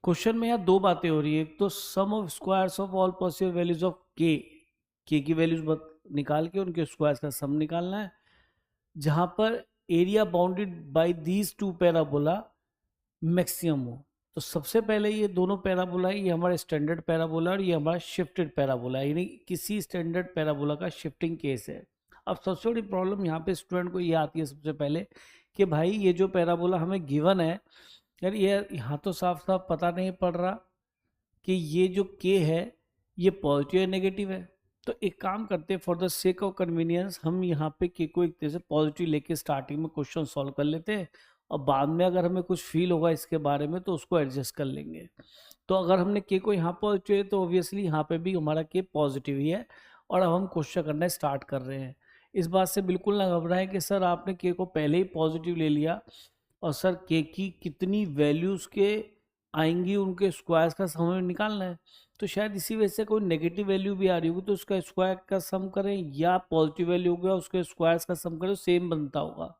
Question में यहाँ दो बातें हो रही है। एक तो sum of squares of all possible values of K की वैल्यूज निकाल के उनके स्क्वायर्स का सम निकालना है, जहां पर area bounded by these two parabola maximum हो। तो सबसे पहले ये दोनों पैराबोला है, ये हमारा स्टैंडर्ड पैराबोला और ये हमारा शिफ्टेड पैराबोला है, यानी किसी स्टैंडर्ड पैराबोला का शिफ्टिंग केस है। अब सबसे बड़ी प्रॉब्लम यहाँ पे स्टूडेंट को ये आती है सबसे पहले कि भाई ये जो पैराबोला हमें गिवन है, यार ये यहाँ तो साफ साफ पता नहीं पड़ रहा कि ये जो के है ये पॉजिटिव या नेगेटिव है। तो एक काम करते हैं, for the sake of convenience हम यहाँ पे के को एक तरह से पॉजिटिव लेके स्टार्टिंग में क्वेश्चन सॉल्व कर लेते हैं, और बाद में अगर हमें कुछ फील होगा इसके बारे में तो उसको एडजस्ट कर लेंगे। तो अगर हमने के को यहाँ पॉजिटिव है तो ऑब्वियसली यहाँ पे भी हमारा के पॉजिटिव ही है, और अब हम क्वेश्चन करना स्टार्ट कर रहे हैं। इस बात से बिल्कुल ना घबराएं कि सर आपने के को पहले ही पॉजिटिव ले लिया और सर के की कितनी वैल्यूज के आएंगी उनके स्क्वायर्स का सम हमें निकालना है। तो शायद इसी वजह से कोई नेगेटिव वैल्यू भी आ रही होगी तो उसका स्क्वायर का सम करें, या पॉजिटिव वैल्यू हो गया उसके स्क्वायर्स का सम करें, सेम बनता होगा।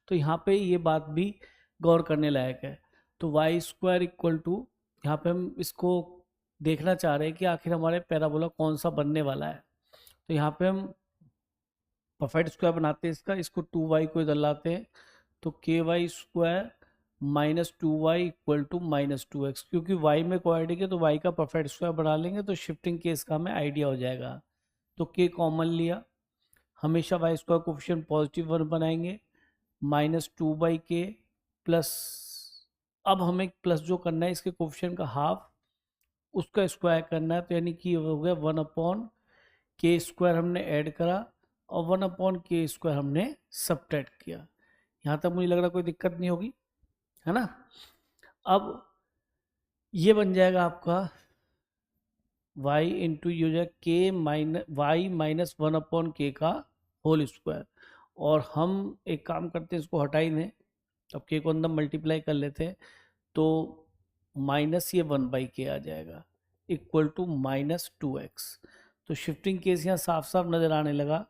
तो यहाँ पे ये बात भी गौर करने लायक है। तो वाई स्क्वायर इक्वल टू, यहाँ पे हम इसको देखना चाह रहे हैं कि आखिर हमारे पैराबोला कौन सा बनने वाला है। तो यहाँ पे हम परफेक्ट स्क्वायर बनाते हैं इसको 2y को इधर लाते हैं, तो के Y square minus 2y equal to minus 2x। क्योंकि y में क्वाड्रेटिक है तो y का परफेक्ट स्क्वायर बना लेंगे तो शिफ्टिंग केस का हमें आइडिया हो जाएगा। तो k कॉमन लिया, हमेशा y स्क्वायर कोफिशिएंट पॉजिटिव 1 बनाएंगे, माइनस 2/k प्लस, अब हमें प्लस जो करना है इसके कोफिशिएंट का हाफ, उसका स्क्वायर करना है। तो यानी कि हो गया 1/k स्क्वायर हमने ऐड करा और 1/k स्क्वायर हमने सब्ट्रैक्ट किया। यहाँ तक मुझे लग रहा कोई दिक्कत नहीं होगी, है ना। अब ये बन जाएगा आपका y इंटू ये हो जाएगा के माइनस वाई माइनस 1/k का होल स्क्वायर। और हम एक काम करते हैं, इसको हटा ही दें, अब k को अंदर मल्टीप्लाई कर लेते हैं, तो माइनस ये 1/k आ जाएगा इक्वल टू माइनस 2x। तो शिफ्टिंग केस यहाँ साफ साफ नजर आने लगा,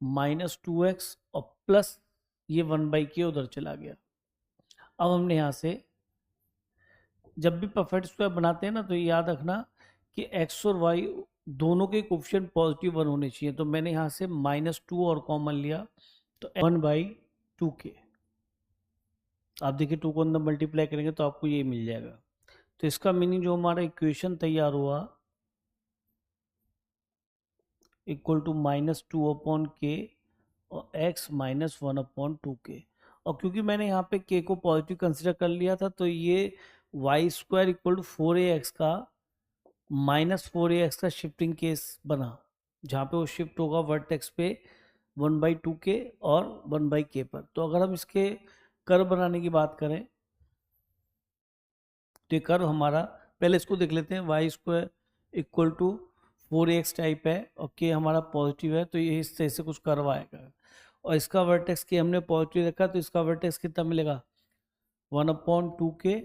माइनस 2x और प्लस ये 1/k उधर चला गया। अब हमने यहाँ से जब भी परफेक्ट स्क्वायर बनाते हैं ना तो याद रखना कि x और y दोनों के कोफिशिएंट पॉजिटिव 1 होने चाहिए। तो मैंने यहाँ से -2 और कॉमन लिया, तो 1/2k। आप देखिए 2 को अंदर मल्टीप्लाई करेंगे तो आपको ये मिल जाएगा। तो इसका मीनिंग जो हमारा इक्वेशन तैयार हुआ इक्वल टू -2/k और x -1/2k। और क्योंकि मैंने यहाँ पे k को पॉजिटिव कंसिडर कर लिया था तो ये Y square equal to 4ax का -4ax का शिफ्टिंग केस बना, जहाँ पे वो शिफ्ट होगा वर्टेक्स पे 1/2k और 1/k पर। तो अगर हम इसके कर्व बनाने की बात करें तो ये कर्व हमारा, पहले इसको देख लेते हैं, Y square equal to 4ax type है और k हमारा पॉजिटिव है, तो ये इस तरह से कुछ कर्व आएगा। और इसका वर्टेक्स के हमने पॉजिटिव रखा तो इसका वर्टेक्स कितना मिलेगा 1/2k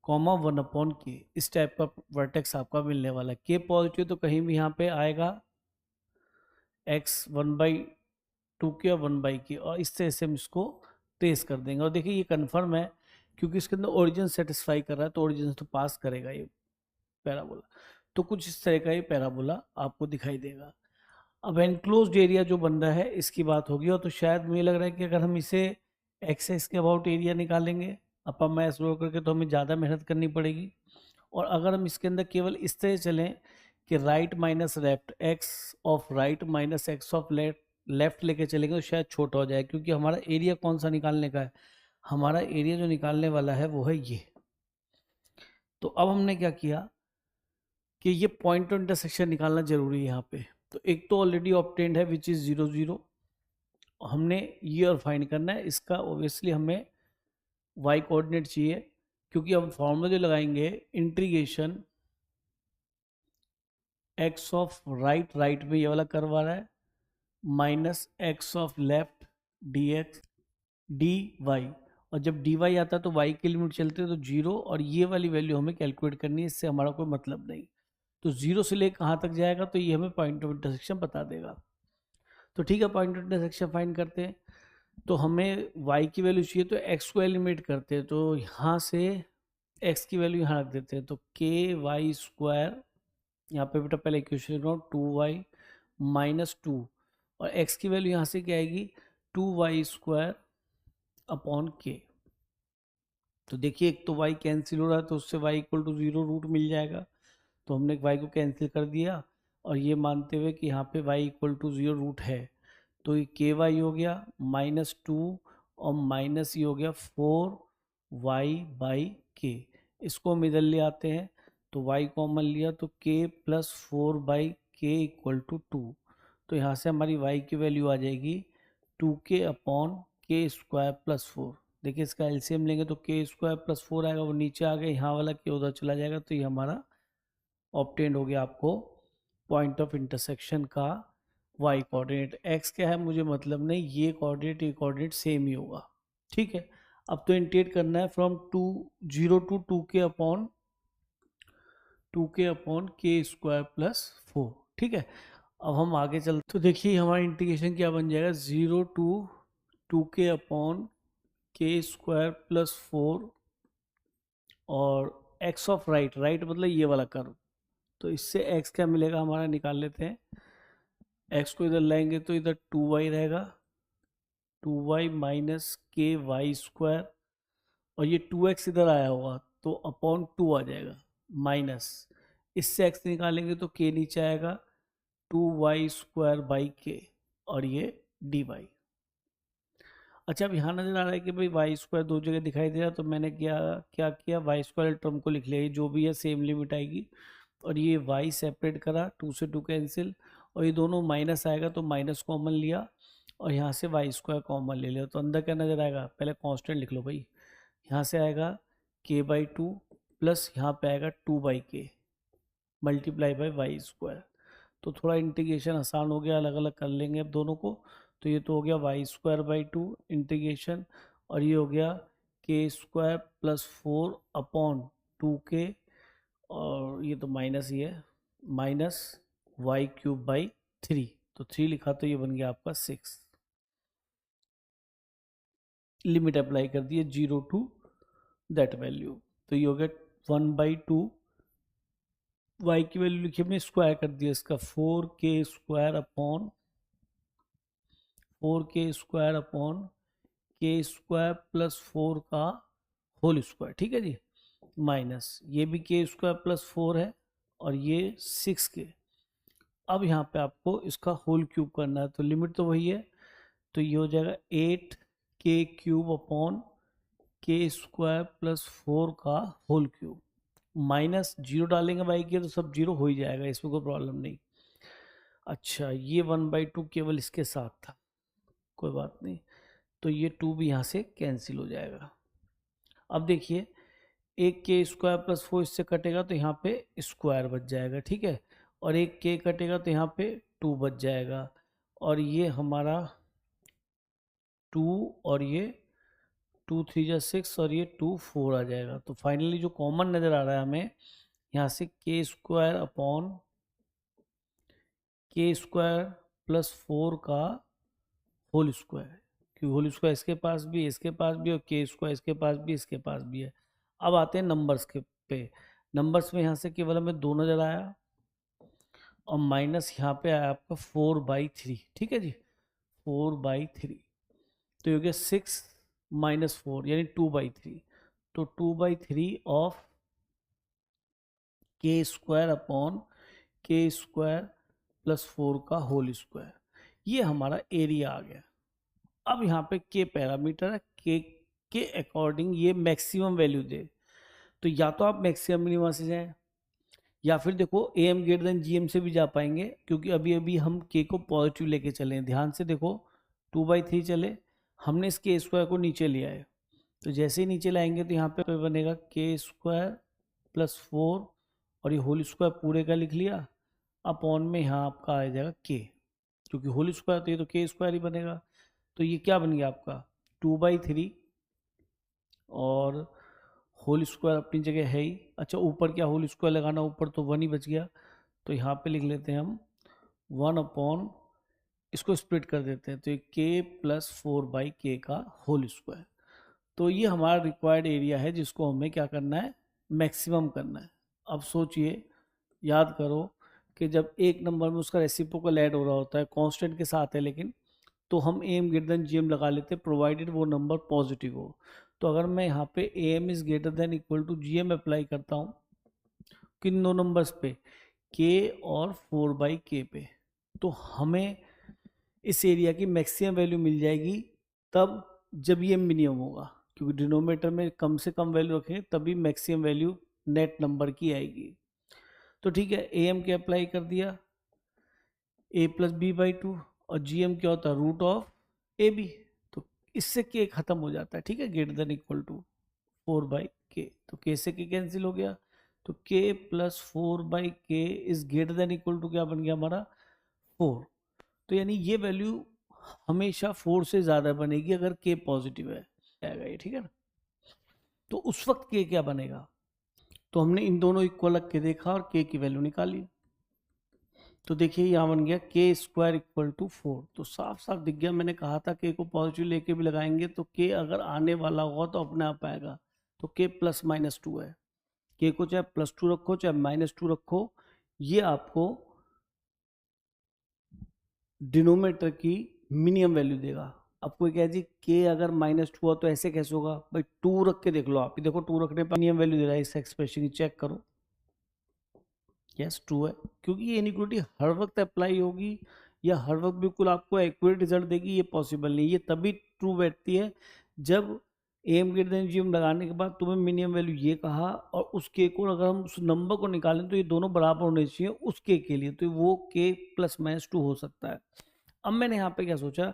कॉमा 1/k, इस टाइप का वर्टेक्स आपका मिलने वाला है। k पॉजिटिव तो कहीं भी यहाँ पे आएगा x 1/2k और 1/k, और इस तरह से हम इसको ट्रेस कर देंगे। और देखिए ये कन्फर्म है क्योंकि इसके अंदर ओरिजिन सेटिस्फाई कर रहा है, तो ओरिजिन तो पास करेगा ये पैराबोला। तो कुछ इस तरह का ये पैराबोला आपको दिखाई देगा। अब एनक्लोज्ड एरिया जो बन रहा है इसकी बात होगी, और तो शायद मुझे लग रहा है कि अगर हम इसे एक्सेस के अबाउट एरिया निकालेंगे अपर मैथ रो करके तो हमें ज़्यादा मेहनत करनी पड़ेगी। और अगर हम इसके अंदर केवल इस तरह चलें कि right minus left, x of right minus x of left लेके चलेंगे तो शायद छोटा हो जाए, क्योंकि हमारा एरिया कौन सा निकालने का है, हमारा एरिया जो निकालने वाला है वो है ये। तो अब हमने क्या किया कि ये पॉइंट ऑफ इंटरसेक्शन निकालना जरूरी है यहाँ पे। तो एक तो ऑलरेडी ऑब्टेन्ड है विच इज 0 0, हमने ये और फाइंड करना है इसका। ऑब्वियसली हमें y कोऑर्डिनेट चाहिए, क्योंकि हम फॉर्मूला जो लगाएंगे इंटीग्रेशन x ऑफ राइट में ये वाला कर्व आ रहा है minus x of left dx dy, और जब dy आता है तो y की लिमिट चलते हैं तो 0, और ये वाली वैल्यू हमें कैलकुलेट करनी है, इससे हमारा कोई मतलब नहीं। तो 0 से लेकर कहाँ तक जाएगा तो ये हमें पॉइंट ऑफ इंटरसेक्शन बता देगा। तो ठीक है, पॉइंट ऑफ इंटरसेक्शन फाइंड करते हैं। तो हमें y की वैल्यू चाहिए तो x को एलिमिनेट करते हैं, तो यहाँ से एक्स की वैल्यू यहाँ रख देते हैं, तो के वाई स्क्वायर, यहाँ पे बेटा पहले इक्वेशन लिख रहा हूँ, 2y माइनस 2, और x की वैल्यू यहाँ से क्या आएगी, 2y स्क्वायर अपॉन के। तो देखिए एक तो y कैंसिल हो रहा है, तो उससे y इक्वल टू 0 रूट मिल जाएगा, तो हमने y को कैंसिल कर दिया, और ये मानते हुए कि यहाँ पे y इक्वल टू 0 रूट है, तो ये के वाई हो गया माइनस 2, और माइनस ये हो गया 4y बाई के। इसको हम इधर ले आते हैं, तो y कॉमन लिया, तो k plus 4/k equal to 2। तो यहाँ से हमारी y की वैल्यू आ जाएगी 2k अपॉन के स्क्वायर प्लस 4। देखिए इसका एलसीएम लेंगे तो के स्क्वायर प्लस 4 आएगा, वो नीचे आ गया, यहाँ वाला के उधर चला जाएगा, तो ये हमारा ऑब्टेंड हो गया आपको पॉइंट ऑफ इंटरसेक्शन का y कोऑर्डिनेट। x क्या है मुझे मतलब नहीं, ये कोऑर्डिनेट सेम ही होगा, ठीक है। अब तो इंटीग्रेट करना है फ्रॉम 0 टू 2k अपॉन के स्क्वायर प्लस 4, ठीक है। अब हम आगे चलते, तो देखिए हमारा इंटीग्रेशन क्या बन जाएगा, 0 टू 2k अपॉन के स्क्वायर प्लस 4, और x ऑफ राइट मतलब ये वाला कर्व, तो इससे x क्या मिलेगा हमारा, निकाल लेते हैं। x को इधर लाएंगे तो इधर 2y रहेगा, 2y माइनस के वाई स्क्वायर, और ये 2x इधर आया होगा तो अपॉन 2 आ जाएगा, माइनस इससे x निकालेंगे तो k नीचे आएगा, 2y स्क्वायर बाई के, और ये dy। अच्छा अब यहाँ नजर आ रहा है कि भाई वाई स्क्वायर दो जगह दिखाई दे रहा है, तो मैंने क्या किया, वाई स्क्वायर टर्म को लिख लिया, ये जो भी है सेम लिमिट आएगी, और ये y सेपरेट करा, 2 से 2 कैंसिल, और ये दोनों माइनस आएगा तो माइनस कॉमन लिया, और यहाँ से वाई स्क्वायर कॉमन ले लिया, तो अंदर क्या नजर आएगा, पहले कांस्टेंट लिख लो भाई, यहाँ से आएगा k/2 प्लस यहाँ पे आएगा 2/k multiply by Y square. तो थोड़ा इंटीग्रेशन आसान हो गया, अलग अलग कर लेंगे अब दोनों को, तो ये तो हो गया वाई स्क्वायर बाई 2 इंटीग्रेशन, और ये हो गया के स्क्वायर प्लस 4 अपॉन 2k, और ये तो माइनस ही है, माइनस वाई क्यूब बाई 3, तो 3 लिखा तो ये बन गया आपका 6। लिमिट अप्लाई कर दिए 0 टू दैट वैल्यू, तो ये हो गया 1/2, वाई की वैल्यू लिखी हमने, स्क्वायर कर दिया इसका, 4k स्क्वायर अपॉन के स्क्वायर प्लस 4 का होल स्क्वायर, ठीक है जी, माइनस ये भी के स्क्वायर प्लस 4 है, और ये 6k। अब यहाँ पे आपको इसका होल क्यूब करना है, तो लिमिट तो वही है, तो ये हो जाएगा 8k³ अपॉन के स्क्वायर प्लस 4 का होल क्यूब, माइनस 0 डालेंगे बाई के, तो सब 0 हो ही जाएगा, इसमें कोई प्रॉब्लम नहीं। अच्छा ये 1/2 केवल इसके साथ था, कोई बात नहीं, तो ये 2 भी यहाँ से कैंसिल हो जाएगा। अब देखिए एक के स्क्वायर प्लस 4 इससे कटेगा, तो यहाँ पे स्क्वायर बच जाएगा, ठीक है, और एक के कटेगा तो यहाँ पे 2 बच जाएगा, और ये हमारा 2, और ये 2 3 जा 6, और ये 2 4 आ जाएगा। तो फाइनली जो कॉमन नज़र आ रहा है हमें यहाँ से के स्क्वायर अपॉन के स्क्वायर प्लस 4 का होल स्क्वायर, क्योंकि होल स्क्वायर इसके पास भी, इसके पास भी, और के स्क्वायर इसके पास भी, इसके पास भी है। अब आते हैं नंबर्स के पे, नंबर्स में यहाँ से केवल हमें 2 नज़र आया, और माइनस यहाँ पे आया आपका 4/3, ठीक है जी, 4/3, तो ये हो गया 6 माइनस 4 यानी 2/3, तो 2/3 ऑफ के स्क्वायर अपॉन के स्क्वायर प्लस 4 का होल स्क्वायर, ये हमारा एरिया आ गया। अब यहाँ पे के पैरामीटर है, के अकॉर्डिंग ये मैक्सिमम वैल्यू दे, तो या तो आप मैक्सिमम मिनिमम से जाएं, या फिर देखो AM ग्रेटर देन GM से भी जा पाएंगे, क्योंकि अभी अभी हम के को पॉजिटिव लेके चले हैं, ध्यान से देखो 2/3 चले, हमने इस के स्क्वायर को नीचे लिया है, तो जैसे ही नीचे लाएंगे तो यहाँ पे बनेगा के स्क्वायर प्लस 4, और ये होल स्क्वायर पूरे का लिख लिया, अपॉन में यहाँ आपका आ जाएगा के, क्योंकि होल स्क्वायर तो ये तो के स्क्वायर ही बनेगा, तो ये क्या बन गया आपका 2/3, और होल स्क्वायर अपनी जगह है ही। अच्छा ऊपर क्या होल स्क्वायर लगाना, ऊपर तो 1 ही बच गया, तो यहाँ पे लिख लेते हैं हम 1 अपॉन, इसको स्प्लिट कर देते हैं, तो ये के प्लस 4/k का होल स्क्वायर। तो ये हमारा रिक्वायर्ड एरिया है जिसको हमें क्या करना है, मैक्सिमम करना है। अब सोचिए, याद करो कि जब एक नंबर में उसका रेसिप्रोकल ऐड हो रहा होता है, कांस्टेंट के साथ है लेकिन, तो हम एम ग्रेटर देन जीएम लगा लेते हैं प्रोवाइडेड वो नंबर पॉजिटिव हो। तो अगर मैं यहाँ पे M is greater than equal to GM apply करता हूँ किन दो नंबर्स पे, के और 4/k पे, तो हमें इस एरिया की मैक्सिमम वैल्यू मिल जाएगी तब जब ये मिनिमम होगा, क्योंकि डिनोमिनेटर में कम से कम वैल्यू रखें तभी मैक्सिमम वैल्यू नेट नंबर की आएगी। तो ठीक है, ए एम के अप्लाई कर दिया, a plus B by two, और जी एम क्या होता है, रूट ऑफ ए बी। तो इससे के खत्म हो जाता है, ठीक है, greater than equal to 4/k। तो k से k कैंसिल हो गया, तो k plus 4/k is greater than equal to क्या बन गया हमारा, 4। तो यानी ये वैल्यू हमेशा 4 से ज़्यादा बनेगी अगर k पॉजिटिव है, आएगा ये, ठीक है ना। तो उस वक्त k क्या बनेगा, तो हमने इन दोनों इक्वल रख के देखा और k की वैल्यू निकाली। तो देखिए यहाँ बन गया k स्क्वायर इक्वल टू 4। तो साफ साफ दिख गया, मैंने कहा था k को पॉजिटिव लेके भी लगाएंगे तो k अगर आने वाला होगा तो अपने आप आएगा। तो k प्लस माइनस 2 है, k को चाहे +2 रखो चाहे -2 रखो, ये आपको डिनोमिनेटर की मिनिमम वैल्यू देगा। आपको क्या है जी, k अगर -2 हुआ तो ऐसे कैसे होगा भाई, 2 रख के देख लो आप, देखो 2 रखने पर मिनिमम वैल्यू दे रहा है इस एक्सप्रेशन की, चेक करो। यस 2 है, क्योंकि ये इनइक्वालिटी हर वक्त अप्लाई होगी या हर वक्त बिल्कुल आपको एक्यूरेट रिजल्ट देगी, ये पॉसिबल नहीं। ये तभी ट्रू बैठती है जब एम ग्रेटर देन जीएम लगाने के बाद तुम्हें मिनिमम वैल्यू ये कहा, और उस के को अगर हम उस नंबर को निकालें तो ये दोनों बराबर होने चाहिए उस के लिए, तो वो k प्लस माइनस 2 हो सकता है। अब मैंने यहाँ पे क्या सोचा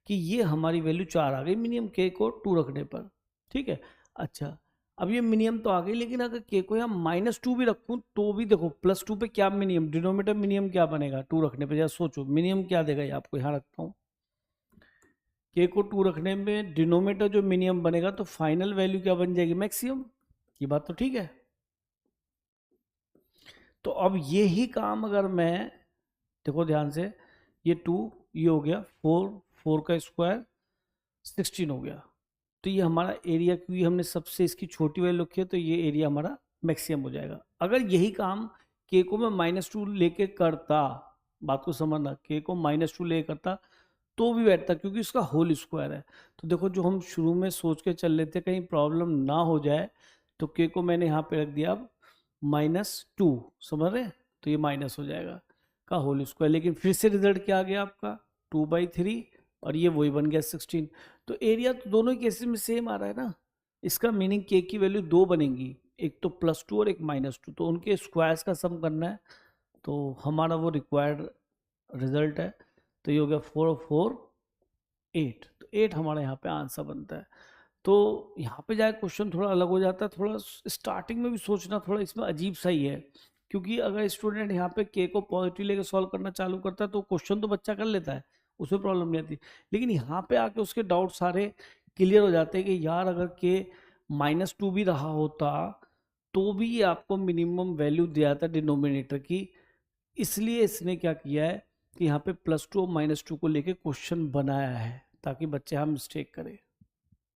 कि ये हमारी वैल्यू 4 आ गई मिनिमम k को 2 रखने पर, ठीक है। अच्छा, अब ये मिनिमम तो आ गई, लेकिन अगर k को यहाँ -2 भी रखूँ तो भी देखो +2 पे क्या मिनिमम, डिनोमिनेटर मिनिमम क्या बनेगा 2 रखने पे, जरा सोचो मिनिमम क्या देगा ये आपको, यहाँ रखता हूँ k को 2 रखने में डिनोमिनेटर जो मिनिमम बनेगा तो फाइनल वैल्यू क्या बन जाएगी, मैक्सिमम। ये बात तो ठीक है। तो अब ये ही काम अगर मैं, देखो ध्यान से, ये 2 ये हो गया 4 का स्क्वायर 16 हो गया, तो ये हमारा एरिया, क्योंकि हमने सबसे इसकी छोटी वैल्यू रखी है तो ये एरिया हमारा मैक्सिमम हो जाएगा। अगर यही काम k को मैं -2 लेके करता, बात को समझना, k को -2 लेके करता तो भी बैठता, क्योंकि इसका होल स्क्वायर है। तो देखो जो हम शुरू में सोच के चल लेते कहीं प्रॉब्लम ना हो जाए, तो k को मैंने यहाँ पे रख दिया अब -2, समझ रहे, तो ये माइनस हो जाएगा का होल स्क्वायर। लेकिन फिर से रिजल्ट क्या आ गया आपका 2/3, और ये वही बन गया 16। तो एरिया तो दोनों केसेस में सेम आ रहा है ना, इसका मीनिंग k की वैल्यू 2 बनेंगी, एक तो +2 और एक -2, तो उनके स्क्वायर्स का सम करना है, तो हमारा वो रिक्वायर्ड रिजल्ट है। तो ये हो गया 4 और 4 8, तो 8 हमारा यहाँ पे आंसर बनता है। तो यहाँ पे जाए क्वेश्चन थोड़ा अलग हो जाता है, थोड़ा स्टार्टिंग में भी सोचना थोड़ा इसमें अजीब सा ही है, क्योंकि अगर स्टूडेंट यहाँ पे k को पॉजिटिव लेके सॉल्व करना चालू करता है तो क्वेश्चन तो बच्चा कर लेता है, उसमें प्रॉब्लम नहीं आती। लेकिन यहाँ पे आके उसके डाउट सारे क्लियर हो जाते हैं कि यार अगर k -2 भी रहा होता तो भी आपको मिनिमम वैल्यू दिया था डिनोमिनेटर की, इसलिए इसने क्या किया है कि यहाँ पे +2 और -2 को लेके क्वेश्चन बनाया है ताकि बच्चे हम मिस्टेक करें।